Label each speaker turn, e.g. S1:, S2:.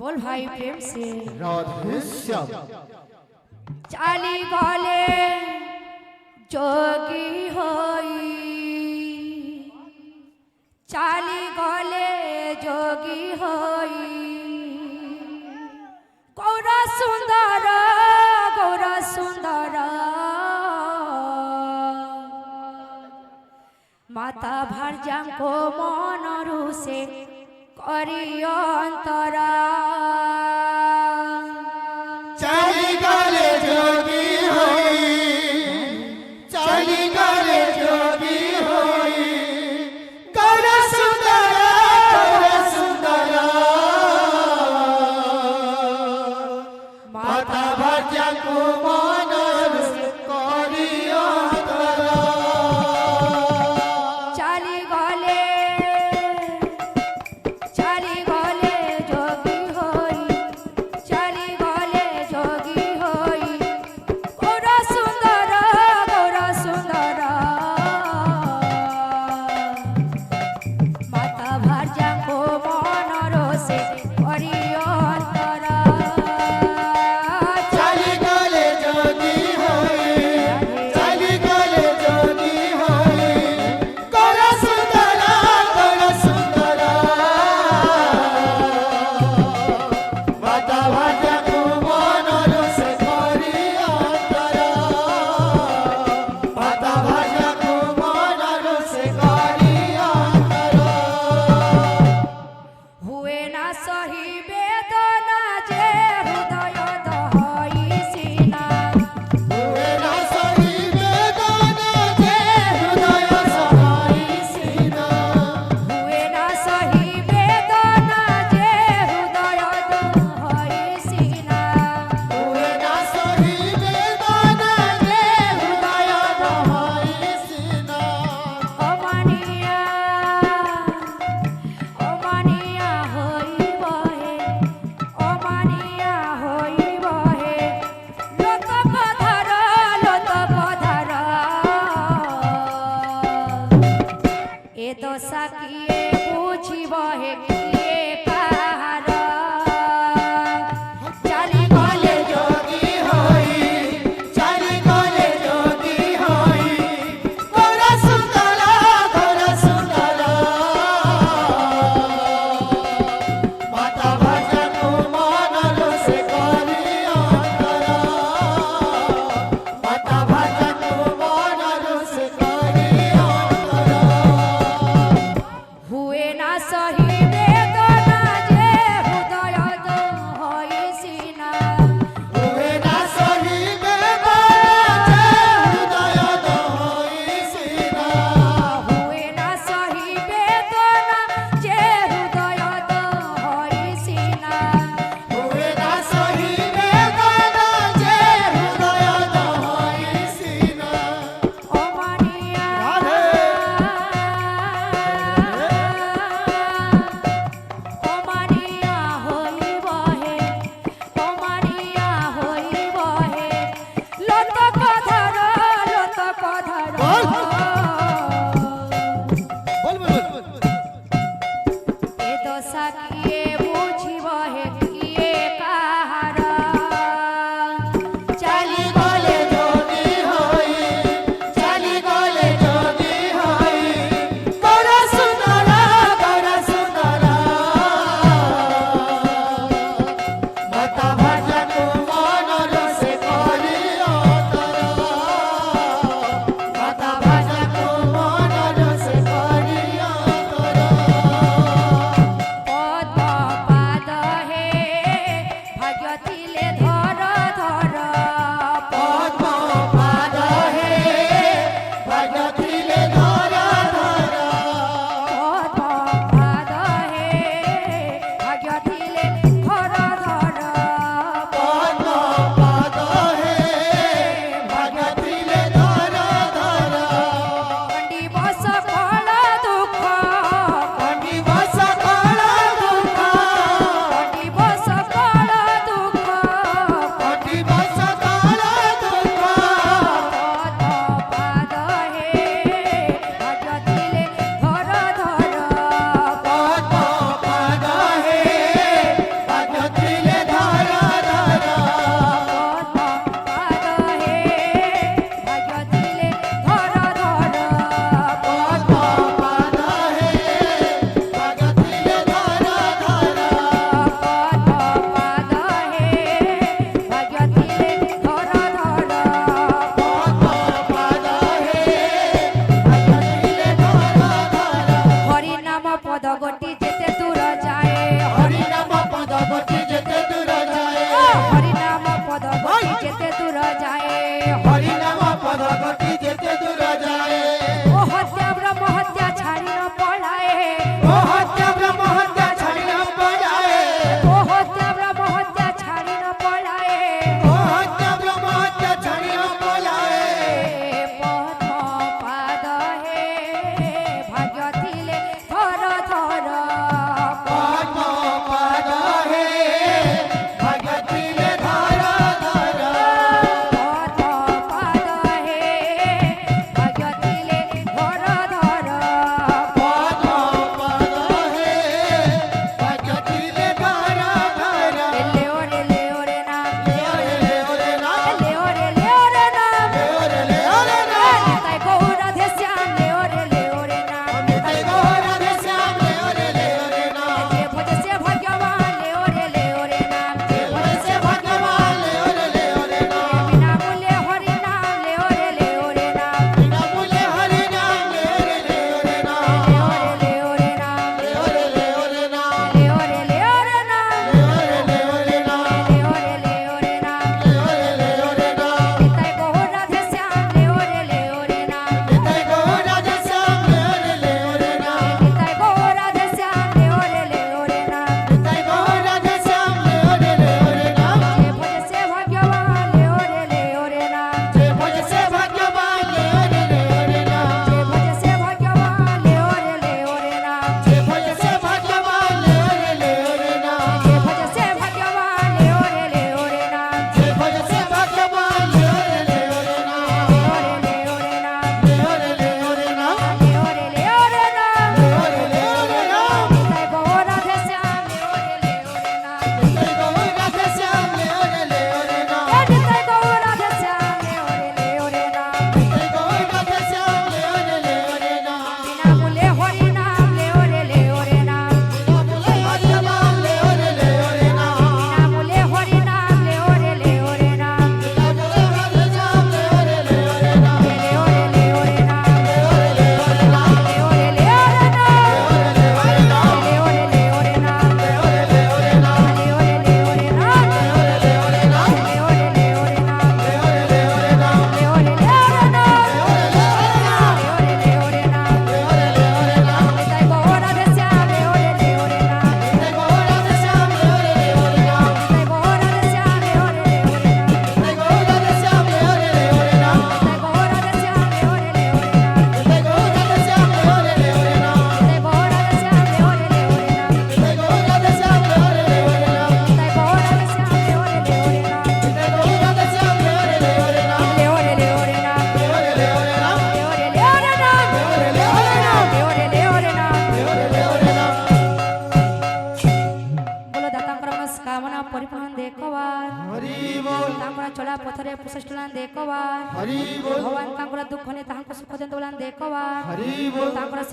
S1: बोल भाई प्रेम से
S2: राधे श्याम।
S1: चाली गले जोगी होई, चाली गले जोगी होई, गौर सुंदर माता भार्जाको मन रुसे करी अंतरा
S2: चाली गले जोगी होई, चाली गले जोगी होई, गौर सुंदर माता भार्या को मन रुसे करी अंतरा।
S1: चाली गले जोगी होई, चाली गले जोगी होई, गौर सुंदर माता भार्जाको मन रोसे करी अंतरा।
S2: चाली गले जोगी होई, चाली गले जोगी होई, गौर सुंदर माता भार्या को मन रुसे करी अंतरा, माता भार्या को मन रुसे करी अंतरा।
S1: हुए ना सही वेदना जे हृदय दहई सीना,
S2: हुए ना सही वेदना जे हृदय सहाई सीना,
S1: हुए ना सही वेदना जे हृदय दहई सीना।
S2: हुए ना सही वेदना जे हृदय दहाई सीना।
S1: अमानिया होई बहे, अमानिया होई बहे, लोक पधार ए दशा किए बुझिब हे किए काहार। चाली गले
S2: जोगी होई, चाली गले जोगी होई, गौर सुंदर माता भार्या को मन रुसे करी अंतरा, माता भार्या को मन रुसे करी अंतरा।
S1: हुए ना सही वेदना
S2: হত্যা ব্রহ্ম হত্যা ছাড়ি না পলায়ে
S1: ও হত্যা ব্রহ্ম হত্যা ছাড়ি ন পলায়ে
S2: হত্যা ব্রহ্ম হত্যা ছাড়ি না পলায়ে
S1: পদ্ম পাদ হে ভাগ্য দিলে ধর ধর
S2: পদ্ম পাদ হে ভাগ্য দিলে ধর ধর
S1: পদ্ম পাদ হে ভাগ্য দিলে ধর ধর
S2: পদ্ম পাদ হে ভাগ্য দিলে ধর ধর
S1: লে ওরে না
S2: ওরে ওরে না
S1: লে ওরে না
S2: ওরে ওরে না
S1: তাই গৌরা দেশ্যাম লে ওরে না
S2: তাই গৌরা দেশ্যাম লে ওরে না
S1: যে ভজে সে ভগবান লে ওরে না
S2: বলছে ভগবান লে ওরে না
S1: বিনা মূল্যে হরি নাম লে ওরে না
S2: বিনা মূল্যে হরি নাম লে ওরে না
S1: লে ওরে না
S2: লে ওরে না
S1: লে ওরে না
S2: লে ওরে না
S1: লে ওরে না তাই গৌরা দেশ্যাম লে ওরে না
S2: তাই গৌরা দেশ্যাম লে ওরে না
S1: তাই গৌরা দেশ্যাম লে ওরে না
S2: তাই গৌরা দেশ্যাম লে ওরে না
S1: যে ভজে সে ভগবান লে ওরে না
S2: যে বলছে ভগবান লে ওরে না
S1: যে ভজে সে ভগবান লে ওরে না
S2: যে বলছে ভগবান লে ওরে না
S1: যে ভজে সে ভগবান লে ওরে না
S2: যে বলছে ভগবান লে ওরে না
S1: লে ওরে না
S2: লে ওরে না
S1: লে ওরে না
S2: লে ওরে না
S1: তাই গৌরা দেশ্যাম লে ওরে না
S2: তাই গৌরা দেশ্যাম লে ওরে না
S1: তাই গৌরা দেশ্যাম লে ওরে না
S2: তাই গৌরা দেশ্যাম লে ওরে না
S1: বিনা মূল্যে হরি নাম লে ওরে না
S2: ভগবান লে ওরে না
S1: বিনা মূল্যে হরি নাম লে ওরে না
S2: দেশ্যাম লে ওরে না
S1: লে ওরে না লে ওরে না পরিপূর্ণ দেখবার
S2: হরি বল
S1: তাঙ্করা চলা পথরে পুষ্টিলান দেখবার
S2: হরি বল
S1: ভগবান তাঙ্করা দুঃখ নে তাহাଙ୍କୁ সুখ দেন দেখবার
S2: হরি বল
S1: তাঙ্করা